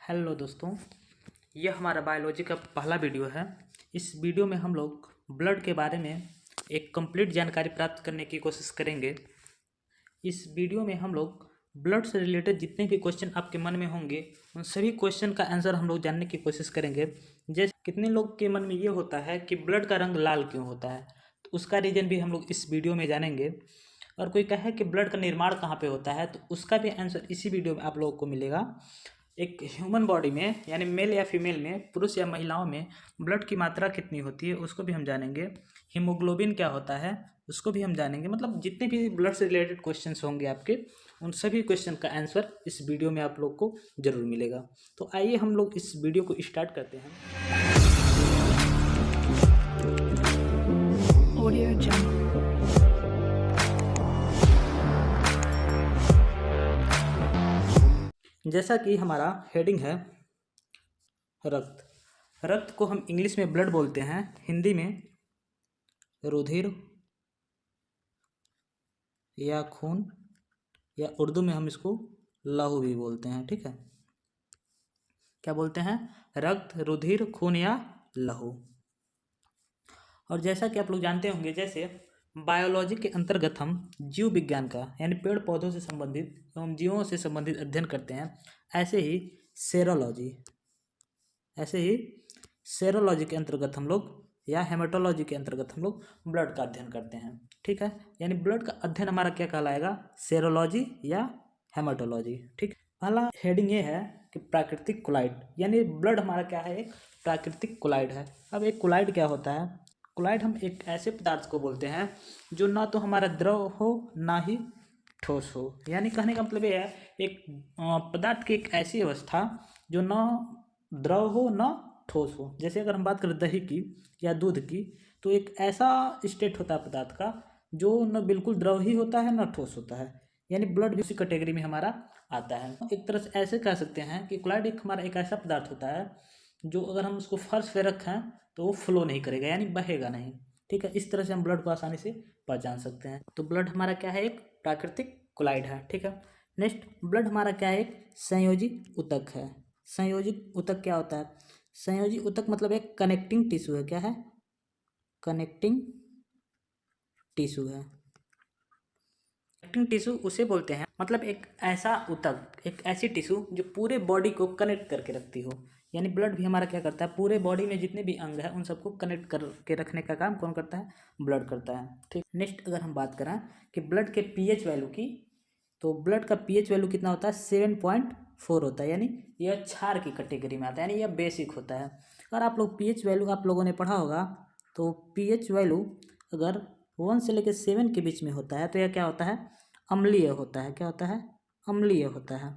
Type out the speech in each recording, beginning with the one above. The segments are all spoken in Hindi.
हेलो दोस्तों, यह हमारा बायोलॉजी का पहला वीडियो है। इस वीडियो में हम लोग ब्लड के बारे में एक कंप्लीट जानकारी प्राप्त करने की कोशिश करेंगे। इस वीडियो में हम लोग ब्लड से रिलेटेड जितने भी क्वेश्चन आपके मन में होंगे उन सभी क्वेश्चन का आंसर हम लोग जानने की कोशिश करेंगे। जैसे कितने लोग के मन में ये होता है कि ब्लड का रंग लाल क्यों होता है, तो उसका रीज़न भी हम लोग इस वीडियो में जानेंगे। और कोई कहे कि ब्लड का निर्माण कहाँ पे होता है, तो उसका भी आंसर इसी वीडियो में आप लोगों को मिलेगा। एक ह्यूमन बॉडी में यानी मेल या फीमेल में, पुरुष या महिलाओं में ब्लड की मात्रा कितनी होती है उसको भी हम जानेंगे। हीमोग्लोबिन क्या होता है उसको भी हम जानेंगे। मतलब जितने भी ब्लड से रिलेटेड क्वेश्चंस होंगे आपके, उन सभी क्वेश्चन का आंसर इस वीडियो में आप लोग को जरूर मिलेगा। तो आइए हम लोग इस वीडियो को स्टार्ट करते हैं। Audio Jungle। जैसा कि हमारा हेडिंग है रक्त। रक्त को हम इंग्लिश में ब्लड बोलते हैं, हिंदी में रुधिर या खून, या उर्दू में हम इसको लहू भी बोलते हैं। ठीक है, क्या बोलते हैं? रक्त, रुधिर, खून या लहू। और जैसा कि आप लोग जानते होंगे, जैसे बायोलॉजी के अंतर्गत हम जीव विज्ञान का यानी पेड़ पौधों से संबंधित एवं जीवों से संबंधित अध्ययन करते हैं, ऐसे ही सेरोलॉजी के अंतर्गत हम लोग या हेमेटोलॉजी के अंतर्गत हम लोग ब्लड का अध्ययन करते हैं। ठीक है, यानी ब्लड का अध्ययन हमारा क्या कहलाएगा? सेरोलॉजी या हेमेटोलॉजी। ठीक, पहला हेडिंग ये है कि प्राकृतिक कोलाइड, यानी ब्लड हमारा क्या है? एक प्राकृतिक कोलाइड है। अब एक कोलाइड क्या होता है? कोलाइड हम एक ऐसे पदार्थ को बोलते हैं जो ना तो हमारा द्रव हो ना ही ठोस हो। यानी कहने का मतलब ये है, एक पदार्थ की एक ऐसी अवस्था जो ना द्रव हो ना ठोस हो। जैसे अगर हम बात करें दही की या दूध की, तो एक ऐसा स्टेट होता है पदार्थ का जो न बिल्कुल द्रव ही होता है ना ठोस होता है। यानी ब्लड भी उसी कैटेगरी में हमारा आता है। एक तरह से ऐसे कह सकते हैं कि कोलाइड एक हमारा एक ऐसा पदार्थ होता है जो अगर हम उसको फर्श पे रखें तो वो फ्लो नहीं करेगा, यानी बहेगा नहीं। ठीक है, इस तरह से हम ब्लड को आसानी से पहचान सकते हैं। तो ब्लड हमारा क्या है? एक प्राकृतिक कोलाइड है। ठीक है, नेक्स्ट, ब्लड हमारा क्या है? एक संयोजी ऊतक है। संयोजी ऊतक क्या होता है? संयोजी ऊतक मतलब एक कनेक्टिंग टिश्यू है। क्या है? कनेक्टिंग टिश्यू है। कनेक्टिंग टिश्यू उसे बोलते हैं, मतलब एक ऐसा ऊतक, एक ऐसी टिश्यू जो पूरे बॉडी को कनेक्ट करके रखती हो। यानी ब्लड भी हमारा क्या करता है? पूरे बॉडी में जितने भी अंग है उन सबको कनेक्ट करके रखने का काम कौन करता है? ब्लड करता है। ठीक, नेक्स्ट अगर हम बात करें कि ब्लड के पीएच वैल्यू की, तो ब्लड का पीएच वैल्यू कितना होता है? 7.4 होता है। यानी यह क्षार की कैटेगरी में आता है, यानी यह बेसिक होता है। अगर आप लोग पीएच वैल्यू आप लोगों ने पढ़ा होगा, तो पीएच वैल्यू अगर 1 से लेकर 7 के बीच में होता है तो यह क्या होता है? अम्लीय होता है। क्या होता है? अम्लीय होता है।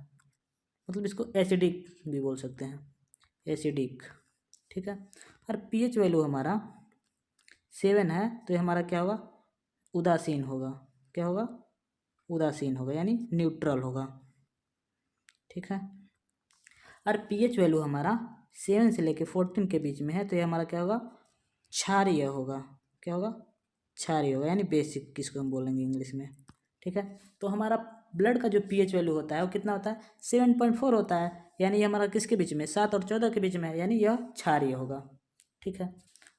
मतलब इसको एसिडिक भी बोल सकते हैं, एसिडिक। ठीक है, और पीएच वैल्यू हमारा 7 है तो ये हमारा क्या होगा? उदासीन होगा। क्या होगा? उदासीन होगा, यानी न्यूट्रल होगा। ठीक है, और पीएच वैल्यू हमारा 7 से लेके 14 के बीच में है तो ये हमारा क्या होगा? क्षारीय होगा। क्या होगा? क्षारीय होगा, यानी बेसिक किसको हम बोलेंगे इंग्लिश में। ठीक है, तो हमारा ब्लड का जो पीएच वैल्यू होता है वो कितना होता है? 7.4 होता है। यानी ये हमारा किसके बीच में? 7 और 14 के बीच में है, यानी यह क्षारीय होगा। ठीक है,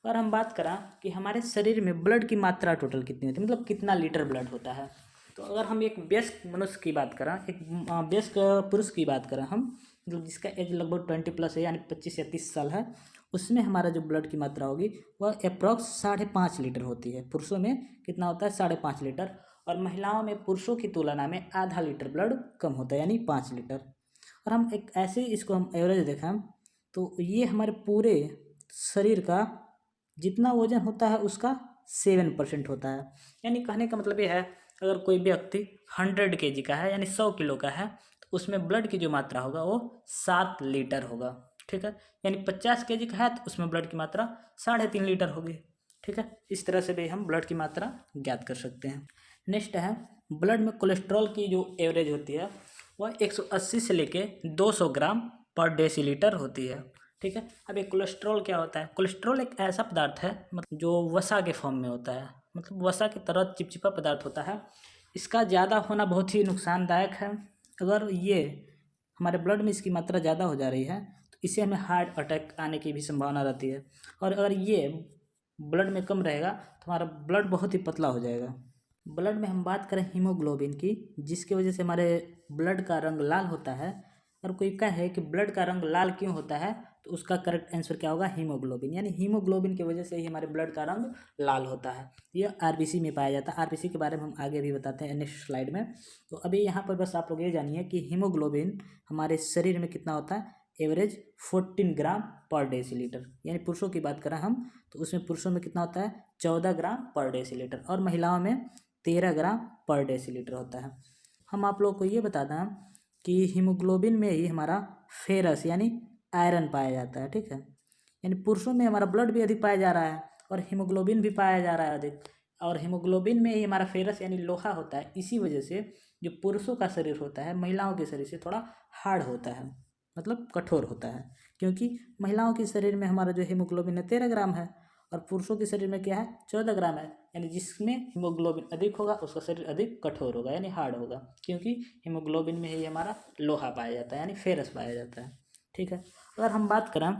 और हम बात करें कि हमारे शरीर में ब्लड की मात्रा टोटल कितनी होती है, मतलब कितना लीटर ब्लड होता है। तो अगर हम एक वयस्क मनुष्य की बात करें, एक वयस्क पुरुष की बात करें हम, मतलब जिसका एज लगभग 20+ है, यानी 25 या 30 साल है, उसमें हमारा जो ब्लड की मात्रा होगी वह अप्रॉक्स 5.5 लीटर होती है। पुरुषों में कितना होता है? 5.5 लीटर। और महिलाओं में पुरुषों की तुलना में आधा लीटर ब्लड कम होता है, यानी 5 लीटर। और हम एक ऐसे इसको हम एवरेज देखें तो ये हमारे पूरे शरीर का जितना वजन होता है उसका 7% होता है। यानी कहने का मतलब ये है, अगर कोई व्यक्ति 100 kg का है यानी 100 किलो का है, तो उसमें ब्लड की जो मात्रा होगा वो 7 लीटर होगा। ठीक है, यानी 50 kg का है तो उसमें ब्लड की मात्रा 3.5 लीटर होगी। ठीक है, इस तरह से भी हम ब्लड की मात्रा ज्ञात कर सकते हैं। नेक्स्ट है, ब्लड में कोलेस्ट्रॉल की जो एवरेज होती है वह 180 से लेके 200 ग्राम पर डेसीलीटर होती है। ठीक है, अब ये कोलेस्ट्रॉल क्या होता है? कोलेस्ट्रॉल एक ऐसा पदार्थ है मतलब जो वसा के फॉर्म में होता है, मतलब वसा की तरह चिपचिपा पदार्थ होता है। इसका ज़्यादा होना बहुत ही नुकसानदायक है। अगर ये हमारे ब्लड में इसकी मात्रा ज़्यादा हो जा रही है तो इससे हमें हार्ट अटैक आने की भी संभावना रहती है। और अगर ये ब्लड में कम रहेगा तो हमारा ब्लड बहुत ही पतला हो जाएगा। ब्लड में हम बात करें हीमोग्लोबिन की, जिसकी वजह से हमारे ब्लड का रंग लाल होता है। और कोई कहे कि ब्लड का रंग लाल क्यों होता है तो उसका करेक्ट आंसर क्या होगा, हीमोग्लोबिन। यानी हीमोग्लोबिन की वजह से ही हमारे ब्लड का रंग लाल होता है। यह आरबीसी में पाया जाता है। आरबीसी के बारे में हम आगे भी बताते हैं नेक्स्ट स्लाइड में। तो अभी यहाँ पर बस आप लोग ये जानिए कि हीमोग्लोबिन हमारे शरीर में कितना होता है, एवरेज 14 ग्राम पर डेसीलीटर। यानी पुरुषों की बात करें हम तो उसमें पुरुषों में कितना होता है, 14 ग्राम पर डेसीलीटर, और महिलाओं में 13 ग्राम पर डेसीलीटर होता है। हम आप लोग को ये बता दें कि हीमोग्लोबिन में ही हमारा फेरस यानी आयरन पाया जाता है। ठीक है, यानी पुरुषों में हमारा ब्लड भी अधिक पाया जा रहा है और हीमोग्लोबिन भी पाया जा रहा है अधिक, और हीमोग्लोबिन में ही हमारा फेरस यानी लोहा होता है। इसी वजह से जो पुरुषों का शरीर होता है महिलाओं के शरीर से थोड़ा हार्ड होता है, मतलब कठोर होता है, क्योंकि महिलाओं के शरीर में हमारा जो हीमोग्लोबिन है 13 ग्राम है और पुरुषों के शरीर में क्या है, 14 ग्राम है। यानी जिसमें हीमोग्लोबिन अधिक होगा उसका शरीर अधिक कठोर होगा यानी हार्ड होगा, क्योंकि हीमोग्लोबिन में ही हमारा लोहा पाया जाता है यानी फेरस पाया जाता है। ठीक है, अगर हम बात करें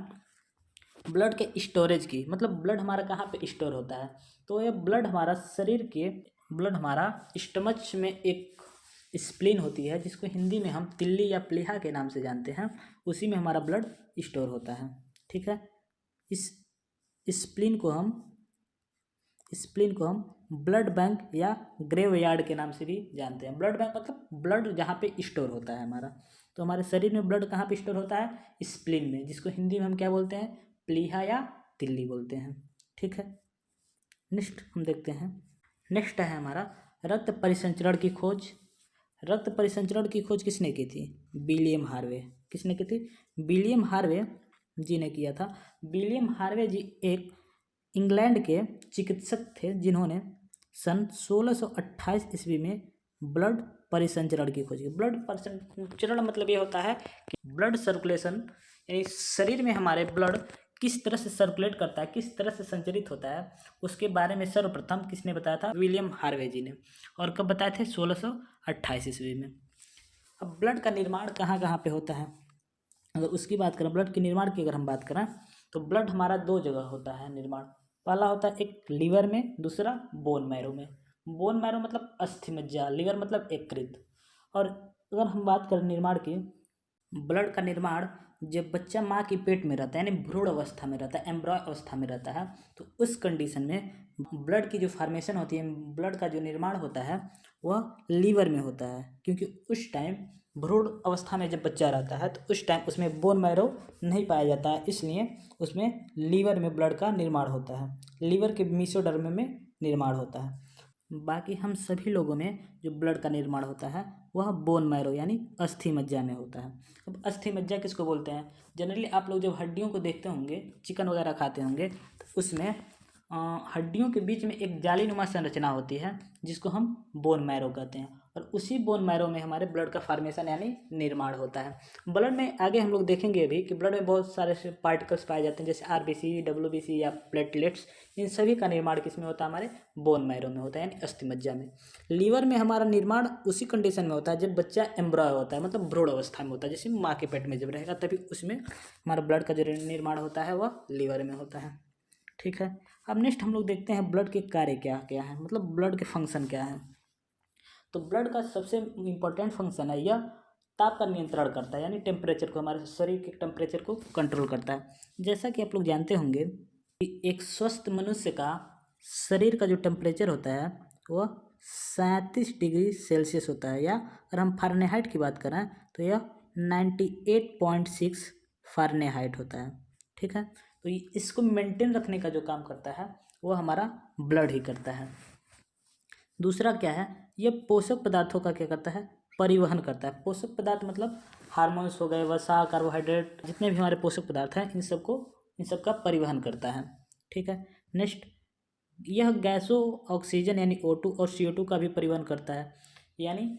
ब्लड के स्टोरेज की, मतलब ब्लड हमारा कहाँ पे स्टोर होता है, तो ये ब्लड हमारा शरीर के ब्लड हमारा स्टमच में एक स्प्लीन होती है जिसको हिंदी में हम तिल्ली या प्लीहा के नाम से जानते हैं, उसी में हमारा ब्लड स्टोर होता है। ठीक है, इस स्प्लीन को हम ब्लड बैंक या ग्रेव यार्ड के नाम से भी जानते हैं। ब्लड बैंक मतलब ब्लड जहाँ पे स्टोर होता है हमारा। तो हमारे शरीर में ब्लड कहाँ पे स्टोर होता है, स्प्लीन में, जिसको हिंदी में हम क्या बोलते हैं, प्लीहा या तिल्ली बोलते हैं। ठीक है, नेक्स्ट हम देखते हैं। नेक्स्ट है हमारा रक्त परिसंचरण की खोज। रक्त परिसंचरण की खोज किसने की थी, विलियम हार्वे। किसने की थी, विलियम हार्वे जी ने किया था। विलियम हार्वे जी एक इंग्लैंड के चिकित्सक थे जिन्होंने सन 1628 ईस्वी में ब्लड परिसंचरण की खोज की। ब्लड परिसंचरण मतलब ये होता है कि ब्लड सर्कुलेशन, यानी शरीर में हमारे ब्लड किस तरह से सर्कुलेट करता है, किस तरह से संचरित होता है, उसके बारे में सर्वप्रथम किसने बताया था, विलियम हार्वे जी ने। और कब बताए थे, 1628 ईस्वी में। अब ब्लड का निर्माण कहाँ कहाँ पे होता है, अगर उसकी बात करें, ब्लड के निर्माण की अगर हम बात करें तो ब्लड हमारा 2 जगह होता है निर्माण। पहला होता है एक लीवर में, दूसरा बोन मैरो में। बोन मैरो मतलब अस्थि मज्जा, लीवर मतलब यकृत। और अगर हम बात करें निर्माण की, ब्लड का निर्माण जब बच्चा माँ की पेट में रहता है यानी भ्रूण अवस्था में रहता है, एम्ब्रॉय अवस्था में रहता है, तो उस कंडीशन में ब्लड की जो फॉर्मेशन होती है, ब्लड का जो निर्माण होता है वह लीवर में होता है, क्योंकि उस टाइम भ्रूण अवस्था में जब बच्चा रहता है तो उस टाइम उसमें बोन मैरो नहीं पाया जाता है, इसलिए उसमें लीवर में ब्लड का निर्माण होता है, लीवर के मीसोडर्म में निर्माण होता है। बाकी हम सभी लोगों में जो ब्लड का निर्माण होता है वह बोन मैरो यानी अस्थि मज्जा में होता है। अब अस्थि मज्जा किसको बोलते हैं, जनरली आप लोग जब हड्डियों को देखते होंगे, चिकन वगैरह खाते होंगे, तो उसमें हड्डियों के बीच में एक जालीनुमा संरचना होती है जिसको हम बोन मैरो कहते हैं, और उसी बोन मैरो में हमारे ब्लड का फॉर्मेशन यानी निर्माण होता है। ब्लड में आगे हम लोग देखेंगे अभी कि ब्लड में बहुत सारे पार्टिकल्स पाए जाते हैं, जैसे आरबीसी, डब्ल्यूबीसी या प्लेटलेट्स। इन सभी का निर्माण किसमें होता है, हमारे बोन मैरो में होता है यानी अस्थि मज्जा में। लीवर में हमारा निर्माण उसी कंडीशन में होता है जब बच्चा एम्ब्रॉय होता है, मतलब भ्रूण अवस्था में होता है, जैसे माँ के पेट में जब रहेगा तभी उसमें हमारा ब्लड का जो निर्माण होता है वह लीवर में होता है। ठीक है, अब नेक्स्ट हम लोग देखते हैं ब्लड के कार्य क्या क्या है, मतलब ब्लड के फंक्शन क्या है। तो ब्लड का सबसे इम्पोर्टेंट फंक्शन है, यह ताप का नियंत्रण करता है, यानी टेम्परेचर को, हमारे शरीर के टेम्परेचर को कंट्रोल करता है। जैसा कि आप लोग जानते होंगे कि एक स्वस्थ मनुष्य का शरीर का जो टेम्परेचर होता है वह 37 डिग्री सेल्सियस होता है, या अगर हम फारेनहाइट की बात करें तो यह 98.6 फारेनहाइट होता है। ठीक है, तो इसको मेंटेन रखने का जो काम करता है वो हमारा ब्लड ही करता है। दूसरा क्या है, ये पोषक पदार्थों का क्या करता है, परिवहन करता है। पोषक पदार्थ मतलब हार्मोन्स हो गए, वसा, कार्बोहाइड्रेट, जितने भी हमारे पोषक पदार्थ हैं इन सब का परिवहन करता है। ठीक है, नेक्स्ट, यह गैसों, ऑक्सीजन यानी O2 और CO2 का भी परिवहन करता है, यानी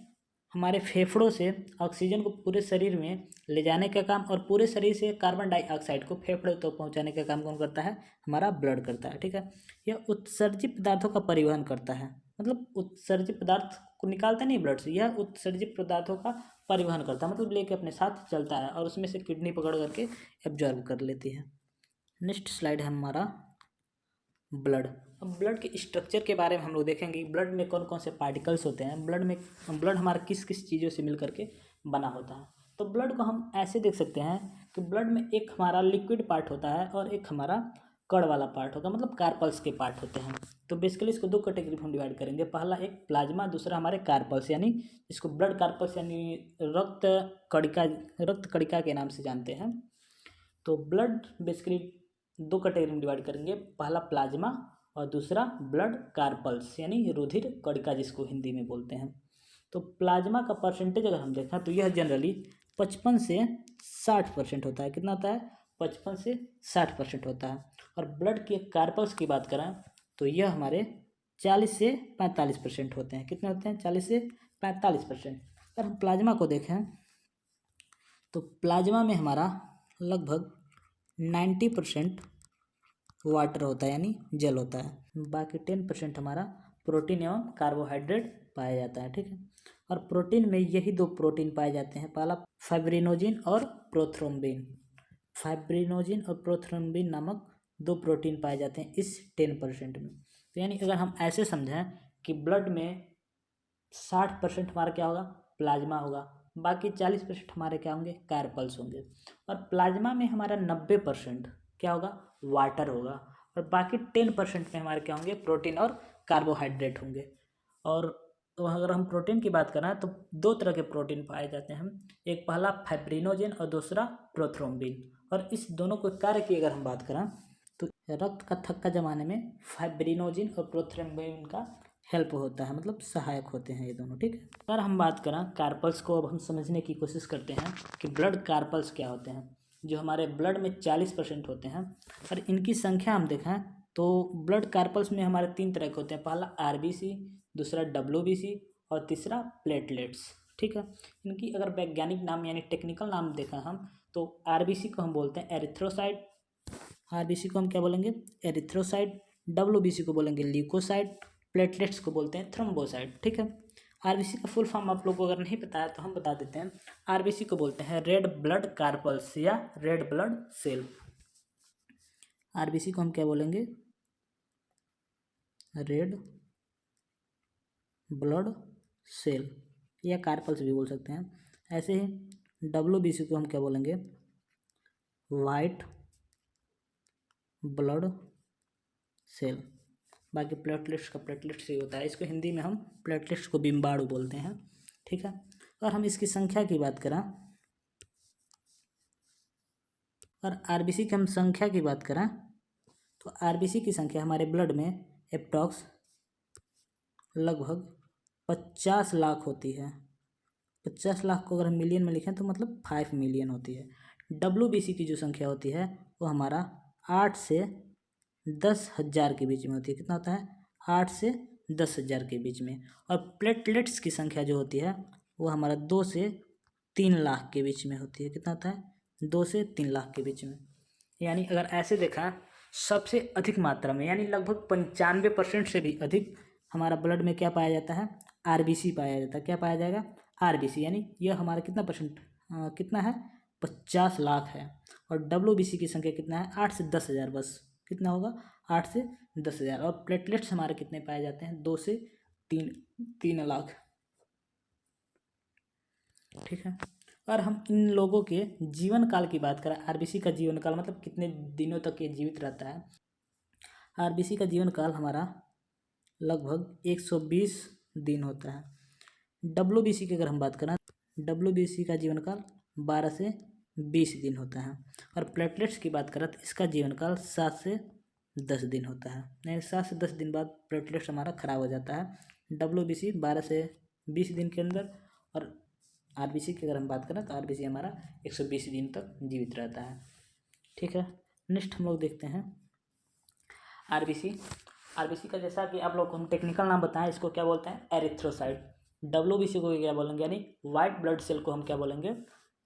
हमारे फेफड़ों से ऑक्सीजन को पूरे शरीर में ले जाने का काम और पूरे शरीर से कार्बन डाइऑक्साइड को फेफड़ों तक पहुंचाने का काम कौन करता है, हमारा ब्लड करता है। ठीक है, यह उत्सर्जित पदार्थों का परिवहन करता है, मतलब उत्सर्जित पदार्थ को निकालता नहीं ब्लड से, यह उत्सर्जित पदार्थों का परिवहन करता है, मतलब लेके अपने साथ चलता है और उसमें से किडनी पकड़ करके एब्जॉर्ब कर लेती है। नेक्स्ट स्लाइड है हमारा ब्लड। अब ब्लड के स्ट्रक्चर के बारे में हम लोग देखेंगे, ब्लड में कौन कौन से पार्टिकल्स होते हैं, ब्लड हमारा किस किस चीज़ों से मिल करके बना होता है। तो ब्लड को हम ऐसे देख सकते हैं कि ब्लड में एक हमारा लिक्विड पार्ट होता है और एक हमारा कड़ वाला पार्ट होगा, मतलब कार्पल्स के पार्ट होते हैं। तो बेसिकली इसको दो कैटेगरी में हम डिवाइड करेंगे, पहला एक प्लाज्मा, दूसरा हमारे कार्पल्स, यानी इसको ब्लड कार्पल्स यानी रक्त कणिका के नाम से जानते हैं। तो ब्लड बेसिकली दो कैटेगरी में डिवाइड करेंगे, पहला प्लाज्मा और दूसरा ब्लड कार्पल्स यानी रुधिर कणिका जिसको हिंदी में बोलते हैं। तो प्लाज्मा का परसेंटेज अगर हम देखें तो यह जनरली 55 से 60% होता है। कितना होता है? 55 से 60% होता है। और ब्लड के कार्पल्स की बात करें तो यह हमारे 40 से 45% होते हैं। कितने होते हैं? 40 से 45%। अगर हम प्लाज्मा को देखें तो प्लाज्मा में हमारा लगभग 90% वाटर होता है यानी जल होता है, बाकी 10% हमारा प्रोटीन एवं कार्बोहाइड्रेट पाया जाता है। ठीक है, और प्रोटीन में यही दो प्रोटीन पाए जाते हैं, पहला फाइब्रिनोजिन और प्रोथ्रोम्बिन। फाइब्रिनोजिन और प्रोथ्रोम्बिन नामक दो प्रोटीन पाए जाते हैं इस 10% में। तो यानी अगर हम ऐसे समझें कि ब्लड में 60% हमारा क्या होगा? प्लाज्मा होगा, बाकी 40% हमारे क्या होंगे? कार्पल्स होंगे। और प्लाज्मा में हमारा 90% क्या होगा? वाटर होगा, और बाकी 10% में हमारे क्या होंगे? प्रोटीन और कार्बोहाइड्रेट होंगे। और तो अगर हम प्रोटीन की बात करें तो दो तरह के प्रोटीन पाए जाते हैं, एक पहला फाइब्रिनोजेन और दूसरा प्रोथ्रोम्बिन। और इस दोनों को कार्य की अगर हम बात करें तो रक्त का थक्का जमाने में फाइब्रिनोजिन और प्रोथ्रोम्बिन का हेल्प होता है, मतलब सहायक होते हैं ये दोनों। ठीक है, अगर हम बात करें कार्पल्स को, अब हम समझने की कोशिश करते हैं कि ब्लड कार्पल्स क्या होते हैं, जो हमारे ब्लड में 40% होते हैं। और इनकी संख्या हम देखें तो ब्लड कार्पल्स में हमारे 3 तरह के होते हैं, पहला आरबीसी, दूसरा डब्ल्यूबीसी और तीसरा प्लेटलेट्स। ठीक है, इनकी अगर वैज्ञानिक नाम यानी टेक्निकल नाम देखें हम तो आरबीसी को हम बोलते हैं एरिथ्रोसाइट, आरबीसी को हम क्या बोलेंगे? एरिथ्रोसाइट। डब्ल्यूबीसी को बोलेंगे ल्यूकोसाइट, प्लेटलेट्स को बोलते हैं थ्रोम्बोसाइट। ठीक है, आरबीसी का फुल फॉर्म आप लोग को अगर नहीं पता है तो हम बता देते हैं। आरबीसी को बोलते हैं रेड ब्लड कार्पल्स या रेड ब्लड सेल। आरबीसी को हम क्या बोलेंगे? रेड ब्लड सेल या कार्पल्स भी बोल सकते हैं। ऐसे ही डब्ल्यूबीसी को हम क्या बोलेंगे? White blood cell. बाकी प्लेटलेट्स का प्लेटलेट्स ही होता है, इसको हिंदी में हम प्लेटलेट्स को बिम्बाणु बोलते हैं। ठीक है, और हम इसकी संख्या की बात करें और आरबीसी की हम संख्या की बात करें तो आरबीसी की संख्या हमारे ब्लड में एप्रॉक्स लगभग 50 लाख होती है। 50 लाख को अगर हम मिलियन में लिखें तो मतलब 5 मिलियन होती है। डब्ल्यूबीसी की जो संख्या होती है वो हमारा 8 से 10,000 के बीच में होती है। कितना होता है? 8 से 10,000 के बीच में। और प्लेटलेट्स की संख्या जो होती है वो हमारा 2 से 3 लाख के बीच में होती है। कितना होता है? 2 से 3 लाख के बीच में। यानी अगर ऐसे देखा सबसे अधिक मात्रा में यानी लगभग 95% से भी अधिक हमारा ब्लड में क्या पाया जाता है? आरबीसी पाया जाता है। क्या पाया जाएगा? आरबीसी, यानी यह हमारा कितना परसेंट कितना है? 50 लाख है। और डब्ल्यूबीसी की संख्या कितना है? 8 से 10,000 बस। कितना होगा? 8 से 10,000। और प्लेटलेट्स हमारे कितने पाए जाते हैं? 2 से 3 लाख। ठीक है, और हम इन लोगों के जीवन काल की बात करें, आरबीसी का जीवन काल मतलब कितने दिनों तक ये जीवित रहता है। आरबीसी का जीवन काल हमारा लगभग 120 दिन होता है। डब्ल्यूबीसी की अगर हम बात करें, डब्ल्यूबीसी का जीवन काल 12 से 20 दिन होता है। और प्लेटलेट्स की बात करें तो इसका जीवन काल 7 से 10 दिन होता है, यानी 7 से 10 दिन बाद प्लेटलेट्स हमारा खराब हो जाता है। डब्ल्यूबीसी 12 से 20 दिन के अंदर, और आरबीसी की अगर हम बात करें तो आरबीसी हमारा 120 दिन तक जीवित रहता है। ठीक है, नेक्स्ट हम लोग देखते हैं आरबीसी। आरबीसी का जैसा कि आप लोग को हम टेक्निकल नाम बताएं, इसको क्या बोलते हैं? एरिथ्रोसाइट। डब्ल्यूबीसी को क्या बोलेंगे? यानी वाइट ब्लड सेल को हम क्या बोलेंगे?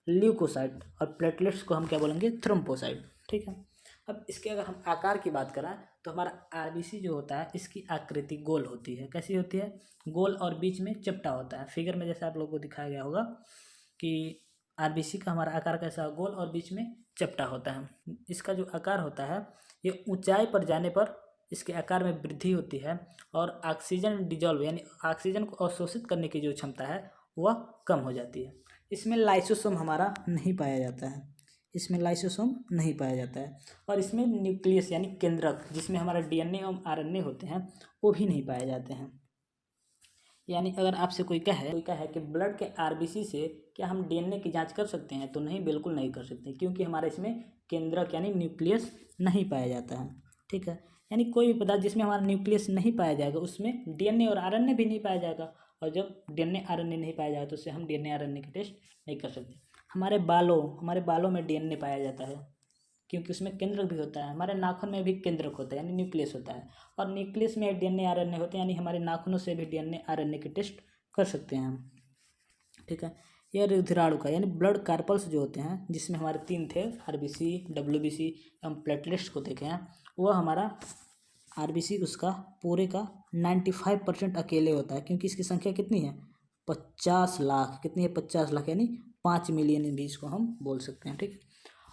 ल्यूकोसाइट। और प्लेटलेट्स को हम क्या बोलेंगे? थ्रोम्बोसाइट। ठीक है, अब इसके अगर हम आकार की बात करें तो हमारा आरबीसी जो होता है इसकी आकृति गोल होती है। कैसी होती है? गोल, और बीच में चपटा होता है। फिगर में जैसे आप लोगों को दिखाया गया होगा कि आरबीसी का हमारा आकार कैसा गोल और बीच में चपटा होता है। इसका जो आकार होता है ये ऊंचाई पर जाने पर इसके आकार में वृद्धि होती है और ऑक्सीजन डिजॉल्व यानी ऑक्सीजन को अवशोषित करने की जो क्षमता है वह कम हो जाती है। इसमें लाइसोसोम हमारा नहीं पाया जाता है, इसमें लाइसोसोम नहीं पाया जाता है। और इसमें न्यूक्लियस यानी केंद्रक जिसमें हमारा डीएनए एवं आरएनए होते हैं वो भी नहीं पाए जाते हैं। यानी अगर आपसे कोई कहे कि ब्लड के आरबीसी से क्या हम डीएनए की जांच कर सकते हैं, तो नहीं, बिल्कुल नहीं कर सकते, क्योंकि हमारे इसमें केंद्रक यानी न्यूक्लियस नहीं पाया जाता है। ठीक है, यानी कोई भी पदार्थ जिसमें हमारा न्यूक्लियस नहीं पाया जाएगा उसमें डीएनए और आरएनए भी नहीं पाया जाएगा, और जब डीएनए आरएनए नहीं पाया जाएगा तो उससे हम डीएनए आरएनए के टेस्ट नहीं कर सकते। हमारे बालों में डीएनए पाया जाता है क्योंकि उसमें केंद्रक भी होता है। हमारे नाखून में भी केंद्रक होता है यानी न्यूक्लियस होता है, और न्यूक्लियस में डीएनए आरएनए होते हैं, यानी हमारे नाखूनों से भी डीएनए आरएनए के टेस्ट कर सकते हैं हम। ठीक है, यह रुधिराणु का यानी ब्लड कार्पल्स जो होते हैं जिसमें हमारे 3 थे, आरबीसी, डब्ल्यूबीसी एवं प्लेटलेट्स को देखे हैं, वह हमारा आरबीसी उसका पूरे का 95% अकेले होता है, क्योंकि इसकी संख्या कितनी है 50 लाख। कितनी है 50 लाख, यानी 5 मिलियन भी इसको हम बोल सकते हैं। ठीक है,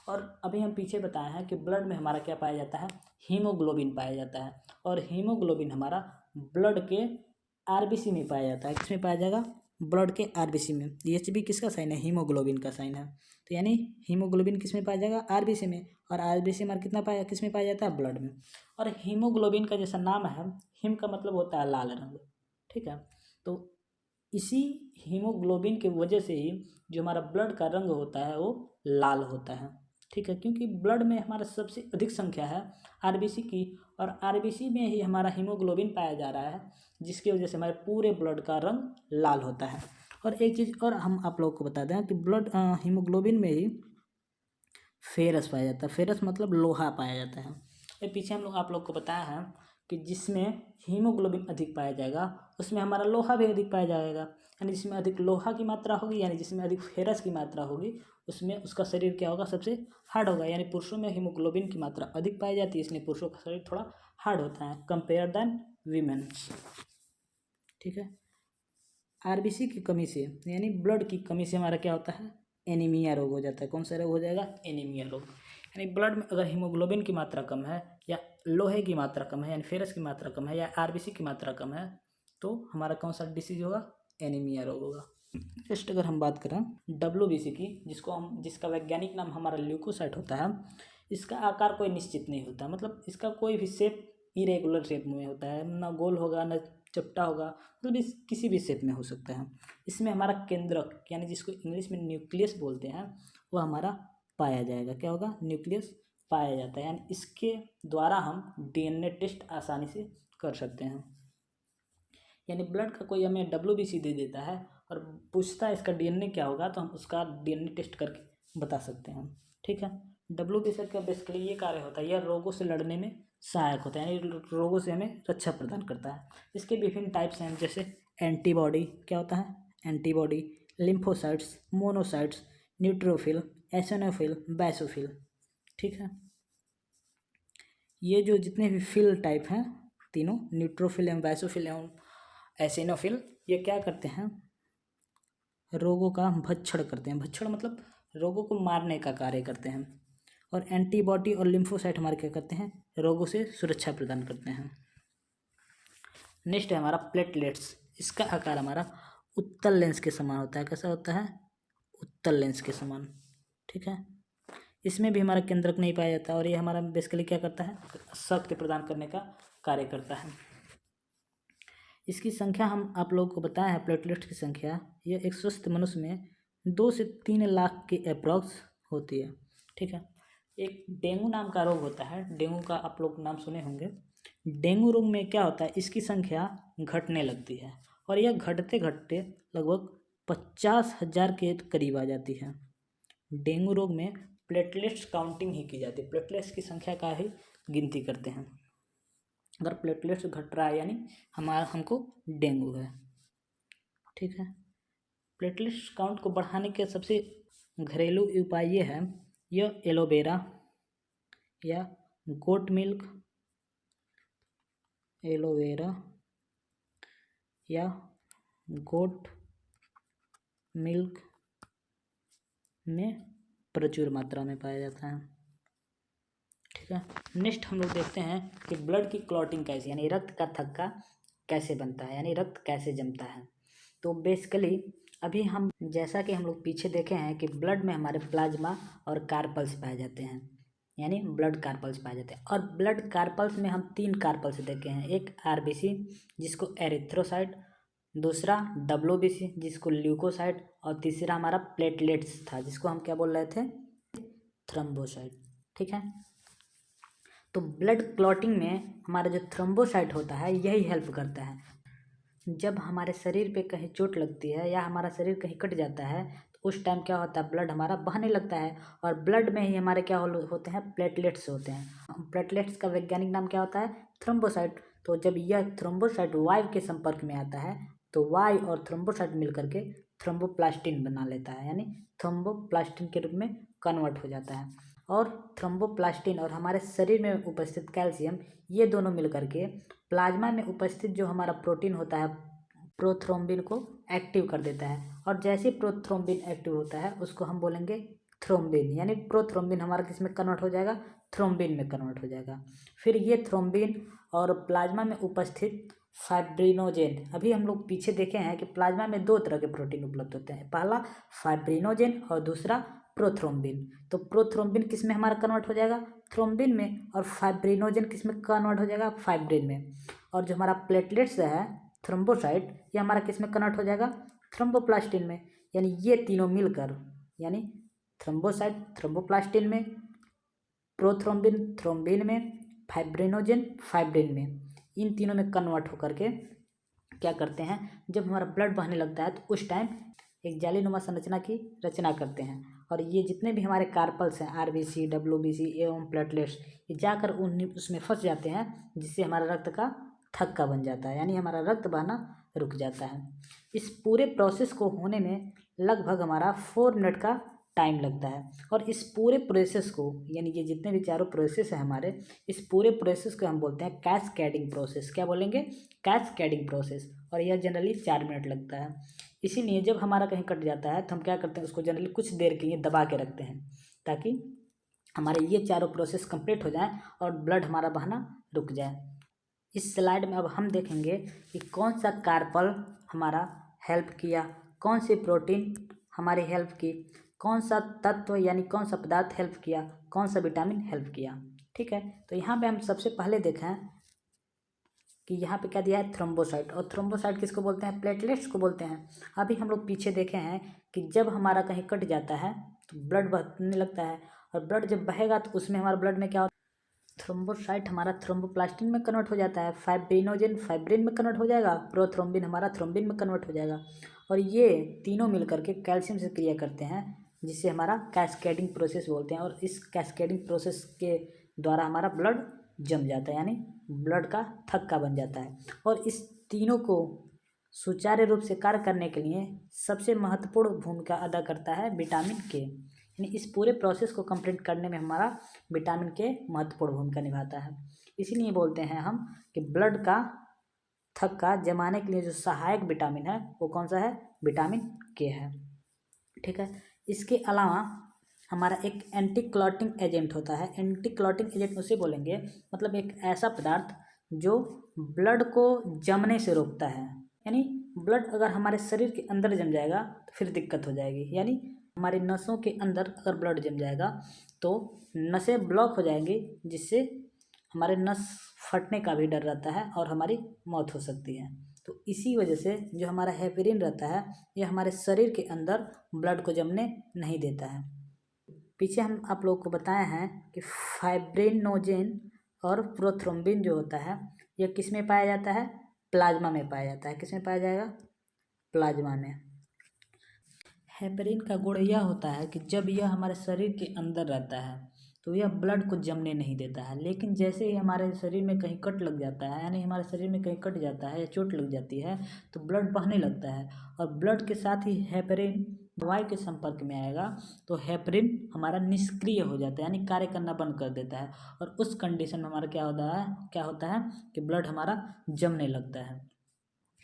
और अभी हम पीछे बताए हैं कि ब्लड में हमारा क्या पाया जाता है, हीमोग्लोबिन पाया जाता है, और हीमोग्लोबिन हमारा ब्लड के आरबीसी में पाया जाता है। किसमें पाया जाएगा, ब्लड के आरबीसी में। एचबी किसका साइन है, हीमोग्लोबिन का साइन है। तो यानी हीमोग्लोबिन किस में पाया जाएगा, आरबीसी में, और आरबीसी हमारा कितना पाया, किस में पाया जाता है, ब्लड में। और हीमोग्लोबिन का जैसा नाम है, हिम का मतलब होता है लाल रंग। ठीक है, तो इसी हीमोग्लोबिन की वजह से ही जो हमारा ब्लड का रंग होता है वो लाल होता है। ठीक है, क्योंकि ब्लड में हमारा सबसे अधिक संख्या है आरबीसी की, और आरबीसी में ही हमारा हीमोग्लोबिन पाया जा रहा है, जिसकी वजह से हमारे पूरे ब्लड का रंग लाल होता है। और एक चीज़ और हम आप लोगों को बता दें कि ब्लड हीमोग्लोबिन में ही फेरस पाया जाता है। फेरस मतलब लोहा पाया जाता है। ये पीछे हम लोग आप लोग को बताया है कि जिसमें हीमोग्लोबिन अधिक पाया जाएगा उसमें हमारा लोहा भी अधिक पाया जाएगा, यानी जिसमें अधिक लोहा की मात्रा होगी, यानी जिसमें अधिक फेरस की मात्रा होगी, उसमें उसका शरीर क्या होगा, सबसे हार्ड होगा। यानी पुरुषों में हीमोग्लोबिन की मात्रा अधिक पाई जाती है, इसलिए पुरुषों का शरीर थोड़ा हार्ड होता है कंपेयर देन वीमेन्स। ठीक है, आरबीसी की कमी से यानी ब्लड की कमी से हमारा क्या होता है, एनीमिया रोग हो जाता है। कौन सा रोग हो जाएगा, एनीमिया रोग। यानी ब्लड में अगर हीमोग्लोबिन की मात्रा कम है, या लोहे की मात्रा कम है, यानी फेरस की मात्रा कम है, या आरबीसी की मात्रा कम है, तो हमारा कौन सा डिसीज होगा, एनीमिया रोग होगा। नेक्स्ट अगर हम बात करें डब्ल्यूबीसी की, जिसका वैज्ञानिक नाम हमारा ल्यूकोसाइट होता है, इसका आकार कोई निश्चित नहीं होता, मतलब इसका कोई भी शेप इरेगुलर शेप में होता है, ना गोल होगा ना चपटा होगा, मतलब इस किसी भी शेप में हो सकता है। इसमें हमारा केंद्रक यानी जिसको इंग्लिश में न्यूक्लियस बोलते हैं वो हमारा पाया जाएगा। क्या होगा, न्यूक्लियस पाया जाता है, यानी इसके द्वारा हम डीएनए टेस्ट आसानी से कर सकते हैं। यानी ब्लड का कोई हमें डब्ल्यूबीसी दे देता है और पूछता है इसका डीएनए क्या होगा, तो हम उसका डीएनए टेस्ट करके बता सकते हैं। ठीक है, डब्ल्यूबीसी का बेसिकली ये कार्य होता है, यह रोगों से लड़ने में सहायक होता है, यानी रोगों से हमें रक्षा प्रदान करता है। इसके विभिन्न टाइप्स हैं, जैसे एंटीबॉडी, क्या होता है, antibody, lymphocytes, monocytes, neutrophil, eosinophil, basophil. ठीक है, ये जो जितने भी फिल टाइप हैं तीनों, न्यूट्रोफिल एवं बैसोफिल एवं एसिनोफिल, ये क्या करते हैं, रोगों का भक्षण करते हैं। भक्षण मतलब रोगों को मारने का कार्य करते हैं। और एंटीबॉडी और लिम्फोसाइट हमारे क्या करते हैं, रोगों से सुरक्षा प्रदान करते हैं। नेक्स्ट है हमारा प्लेटलेट्स। इसका आकार हमारा उत्तल लेंस के समान होता है। कैसा होता है, उत्तल लेंस के समान। ठीक है, इसमें भी हमारा केंद्रक नहीं पाया जाता, और ये हमारा बेसिकली क्या करता है, शक्ति प्रदान करने का कार्य करता है। इसकी संख्या हम आप लोगों को बताया है, प्लेटलेट्स की संख्या, यह एक स्वस्थ मनुष्य में 2 से 3 लाख के अप्रॉक्स होती है। ठीक है, एक डेंगू नाम का रोग होता है, डेंगू का आप लोग नाम सुने होंगे। डेंगू रोग में क्या होता है, इसकी संख्या घटने लगती है, और यह घटते घटते लगभग 50,000 के करीब आ जाती है। डेंगू रोग में प्लेटलेट्स काउंटिंग ही की जाती है, प्लेटलेट्स की संख्या का ही गिनती करते हैं। अगर प्लेटलेट्स घट रहा है यानी हमको डेंगू है। ठीक है, प्लेटलेट्स काउंट को बढ़ाने के सबसे घरेलू उपाय ये है, यह एलोवेरा या गोट मिल्क, एलोवेरा या गोट मिल्क में प्रचुर मात्रा में पाया जाता है। ठीक है, नेक्स्ट हम लोग देखते हैं कि ब्लड की क्लॉटिंग कैसे, यानी रक्त का थक्का कैसे बनता है, यानी रक्त कैसे जमता है। तो बेसिकली अभी हम जैसा कि हम लोग पीछे देखे हैं कि ब्लड में हमारे प्लाज्मा और कार्पल्स पाए जाते हैं, यानी ब्लड कार्पल्स पाए जाते हैं। और ब्लड कार्पल्स में हम 3 कार्पल्स देखे हैं, एक आरबीसी जिसको एरिथ्रोसाइट, दूसरा डब्ल्यूबीसी जिसको ल्यूकोसाइट, और तीसरा हमारा प्लेटलेट्स था जिसको हम क्या बोल रहे थे, थ्रोम्बोसाइट। ठीक है, तो ब्लड क्लॉटिंग में हमारा जो थ्रोम्बोसाइट होता है यही हेल्प करता है। जब हमारे शरीर पे कहीं चोट लगती है या हमारा शरीर कहीं कट जाता है तो उस टाइम क्या होता है, ब्लड हमारा बहने लगता है, और ब्लड में ही हमारे क्या होते हैं, प्लेटलेट्स होते हैं। प्लेटलेट्स का वैज्ञानिक नाम क्या होता है, थ्रोम्बोसाइट। तो जब यह थ्रोम्बोसाइट वायु के संपर्क में आता है तो वायु और थ्रोम्बोसाइट मिल करके थ्रोम्बोप्लास्टिन बना लेता है, यानी थ्रोम्बोप्लास्टिन के रूप में कन्वर्ट हो जाता है। और थ्रोम्बोप्लास्टिन और हमारे शरीर में उपस्थित कैल्शियम, ये दोनों मिल करके प्लाज्मा में उपस्थित जो हमारा प्रोटीन होता है प्रोथ्रोम्बिन को एक्टिव कर देता है। और जैसे प्रोथ्रोम्बिन एक्टिव होता है उसको हम बोलेंगे थ्रोम्बिन, यानी प्रोथ्रोम्बिन हमारा किस में कन्वर्ट हो जाएगा, थ्रोम्बिन में कन्वर्ट हो जाएगा। फिर ये थ्रोम्बिन और प्लाज्मा में उपस्थित फाइब्रिनोजेन, अभी हम लोग पीछे देखे हैं कि प्लाज्मा में 2 तरह के प्रोटीन उपलब्ध होते हैं, पहला फाइब्रिनोजेन और दूसरा प्रोथ्रोम्बिन। तो प्रोथ्रोम्बिन किस में हमारा कन्वर्ट हो जाएगा, थ्रोम्बिन में, और फाइब्रिनोजेन किस में कन्वर्ट हो जाएगा, फाइब्रिन में। और जो हमारा प्लेटलेट्स है थ्रोम्बोसाइट, ये हमारा किस में कन्वर्ट हो जाएगा, थ्रोम्बोप्लास्टिन में। यानी ये तीनों मिलकर, यानी थ्रोम्बोसाइट थ्रोम्बोप्लास्टिन में, प्रोथ्रोम्बिन थ्रोम्बिन में, फाइब्रिनोजेन फाइब्रिन में, इन तीनों में कन्वर्ट होकर के क्या करते हैं, जब हमारा ब्लड बहने लगता है तो उस टाइम एक जालीनुमा संरचना की रचना करते हैं। और ये जितने भी हमारे कार्पल्स हैं, आरबीसी डब्ल्यूबीसी एवं प्लेटलेट्स, ये जाकर उसमें फंस जाते हैं, जिससे हमारा रक्त का थक्का बन जाता है, यानी हमारा रक्त बहना रुक जाता है। इस पूरे प्रोसेस को होने में लगभग हमारा 4 मिनट का टाइम लगता है। और इस पूरे प्रोसेस को, यानी ये जितने भी चारों प्रोसेस हैं हमारे, इस पूरे प्रोसेस को हम बोलते हैं कैस्केडिंग प्रोसेस। क्या बोलेंगे, कैस्केडिंग प्रोसेस। और यह जनरली 4 मिनट लगता है। इसीलिए जब हमारा कहीं कट जाता है तो हम क्या करते हैं, उसको जनरली कुछ देर के लिए दबा के रखते हैं, ताकि हमारे ये चारों प्रोसेस कंप्लीट हो जाएं और ब्लड हमारा बहना रुक जाए। इस स्लाइड में अब हम देखेंगे कि कौन सा कार्पल हमारा हेल्प किया, कौन सी प्रोटीन हमारी हेल्प की, कौन सा तत्व यानी कौन सा पदार्थ हेल्प किया, कौन सा विटामिन हेल्प किया। ठीक है, तो यहाँ पे हम सबसे पहले देखें कि यहाँ पे क्या दिया है, थ्रोम्बोसाइट। और थ्रोम्बोसाइट किसको बोलते हैं, प्लेटलेट्स को बोलते हैं। अभी हम लोग पीछे देखे हैं कि जब हमारा कहीं कट जाता है तो ब्लड बहने लगता है, और ब्लड जब बहेगा तो उसमें हमारा ब्लड में क्या होता है, थ्रोम्बोसाइट हमारा थ्रोम्बोप्लास्टिन में कन्वर्ट हो जाता है, फाइब्रिनोजेन फाइब्रिन में कन्वर्ट हो जाएगा, प्रोथ्रोम्बिन हमारा थ्रोम्बिन में कन्वर्ट हो जाएगा। और ये तीनों मिल करके कैल्शियम से क्रिया करते हैं, जिससे हमारा कैस्केडिंग प्रोसेस बोलते हैं। और इस कैस्केडिंग प्रोसेस के द्वारा हमारा ब्लड जम जाता है, यानी ब्लड का थक्का बन जाता है। और इस तीनों को सुचारू रूप से कार्य करने के लिए सबसे महत्वपूर्ण भूमिका अदा करता है विटामिन के, यानी इस पूरे प्रोसेस को कंप्लीट करने में हमारा विटामिन के महत्वपूर्ण भूमिका निभाता है। इसीलिए बोलते हैं हम कि ब्लड का थक्का जमाने के लिए जो सहायक विटामिन है वो कौन सा है, विटामिन के है। ठीक है, इसके अलावा हमारा एक एंटी क्लॉटिंग एजेंट होता है। एंटी क्लॉटिंग एजेंट उसे बोलेंगे, मतलब एक ऐसा पदार्थ जो ब्लड को जमने से रोकता है। यानी ब्लड अगर हमारे शरीर के अंदर जम जाएगा तो फिर दिक्कत हो जाएगी, यानी हमारी नसों के अंदर अगर ब्लड जम जाएगा तो नसें ब्लॉक हो जाएंगी, जिससे हमारे नस फटने का भी डर रहता है और हमारी मौत हो सकती है। तो इसी वजह से जो हमारा हेपेरिन रहता है यह हमारे शरीर के अंदर ब्लड को जमने नहीं देता है। पीछे हम आप लोगों को बताए हैं कि फाइब्रिनोजेन और प्रोथ्रोम्बिन जो होता है यह किस में पाया जाता है, प्लाज्मा में पाया जाता है। किस में पाया जाएगा, प्लाज्मा में। हेपेरिन का गुण यह होता है कि जब यह हमारे शरीर के अंदर रहता है तो यह ब्लड को जमने नहीं देता है, लेकिन जैसे ही हमारे शरीर में कहीं कट लग जाता है, यानी हमारे शरीर में कहीं कट जाता है या चोट लग जाती है तो ब्लड बहने लगता है, और ब्लड के साथ ही हेपेरिन वायु के संपर्क में आएगा तो हेपेरिन हमारा निष्क्रिय हो जाता है, यानी कार्य करना बंद कर देता है। और उस कंडीशन में हमारा क्या होता है कि ब्लड हमारा जमने लगता है।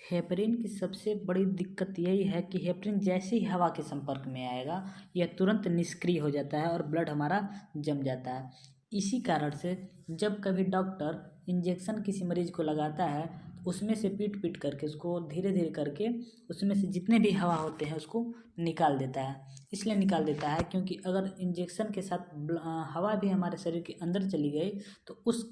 हेपरिन की सबसे बड़ी दिक्कत यही है कि हेपरिन जैसे ही हवा के संपर्क में आएगा यह तुरंत निष्क्रिय हो जाता है और ब्लड हमारा जम जाता है। इसी कारण से जब कभी डॉक्टर इंजेक्शन किसी मरीज को लगाता है तो उसमें से पीट पीट करके उसको धीरे धीरे करके उसमें से जितने भी हवा होते हैं उसको निकाल देता है। इसलिए निकाल देता है क्योंकि अगर इंजेक्शन के साथ हवा भी हमारे शरीर के अंदर चली गई तो उस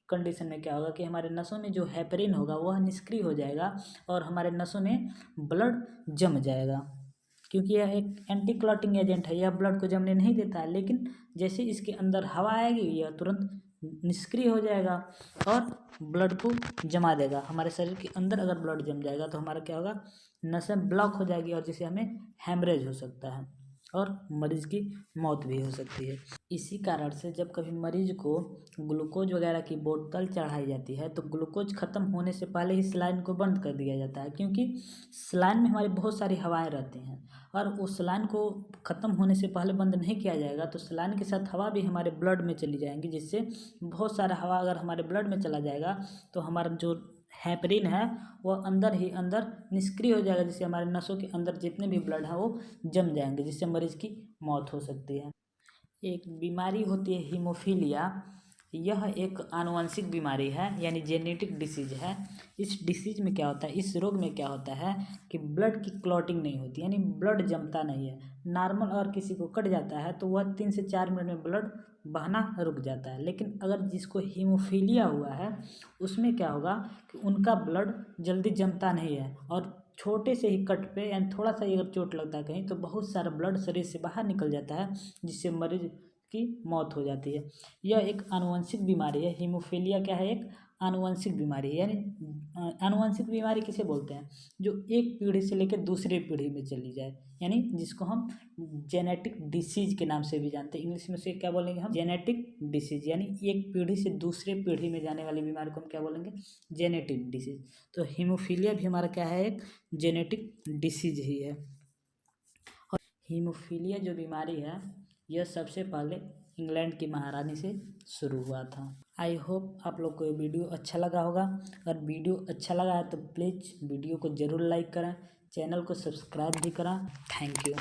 कंडीशन में क्या होगा कि हमारे नसों में जो हेपरिन होगा वह निष्क्रिय हो जाएगा और हमारे नसों में ब्लड जम जाएगा। क्योंकि यह एक एंटी क्लॉटिंग एजेंट है, यह ब्लड को जमने नहीं देता है, लेकिन जैसे इसके अंदर हवा आएगी यह तुरंत निष्क्रिय हो जाएगा और ब्लड को जमा देगा। हमारे शरीर के अंदर अगर ब्लड जम जाएगा तो हमारा क्या होगा, नसें ब्लॉक हो जाएगी और जिससे हमें हैमरेज हो सकता है और मरीज की मौत भी हो सकती है। इसी कारण से जब कभी मरीज को ग्लूकोज वगैरह की बोतल चढ़ाई जाती है तो ग्लूकोज ख़त्म होने से पहले ही सलाइन को बंद कर दिया जाता है, क्योंकि सलाइन में हमारी बहुत सारी हवाएं रहती हैं और उस सलाइन को ख़त्म होने से पहले बंद नहीं किया जाएगा तो सलाइन के साथ हवा भी हमारे ब्लड में चली जाएंगी, जिससे बहुत सारा हवा अगर हमारे ब्लड में चला जाएगा तो हमारा जो हेपरिन है वह अंदर ही अंदर निष्क्रिय हो जाएगा, जिससे हमारे नसों के अंदर जितने भी ब्लड है वो जम जाएंगे, जिससे मरीज की मौत हो सकती है। एक बीमारी होती है हीमोफीलिया। यह एक आनुवंशिक बीमारी है यानी जेनेटिक डिसीज है। इस डिसीज में क्या होता है, इस रोग में क्या होता है कि ब्लड की क्लॉटिंग नहीं होती यानी ब्लड जमता नहीं है। नॉर्मल और किसी को कट जाता है तो वह 3 से 4 मिनट में ब्लड बहना रुक जाता है, लेकिन अगर जिसको हीमोफीलिया हुआ है उसमें क्या होगा कि उनका ब्लड जल्दी जमता नहीं है और छोटे से ही कट पे यानी थोड़ा सा ही अगर चोट लगता है कहीं तो बहुत सारा ब्लड शरीर से बाहर निकल जाता है, जिससे मरीज की मौत हो जाती है। यह एक आनुवंशिक बीमारी है। हीमोफीलिया क्या है, एक आनुवंशिक बीमारी है। यानी आनुवंशिक बीमारी किसे बोलते हैं, जो एक पीढ़ी से लेकर दूसरी पीढ़ी में चली जाए, यानी जिसको हम जेनेटिक डिसीज के नाम से भी जानते हैं। इंग्लिश में से क्या बोलेंगे हम, जेनेटिक डिसीज। यानी एक पीढ़ी से दूसरे पीढ़ी में जाने वाली बीमारी को हम क्या बोलेंगे, जेनेटिक डिसीज। तो हीमोफीलिया भी हमारा क्या है, एक जेनेटिक डिसीज ही है। और हीमोफीलिया जो बीमारी है यह सबसे पहले इंग्लैंड की महारानी से शुरू हुआ था। आई होप आप लोग को ये वीडियो अच्छा लगा होगा। अगर वीडियो अच्छा लगा है तो प्लीज़ वीडियो को ज़रूर लाइक करें, चैनल को सब्सक्राइब भी करें। Thank you.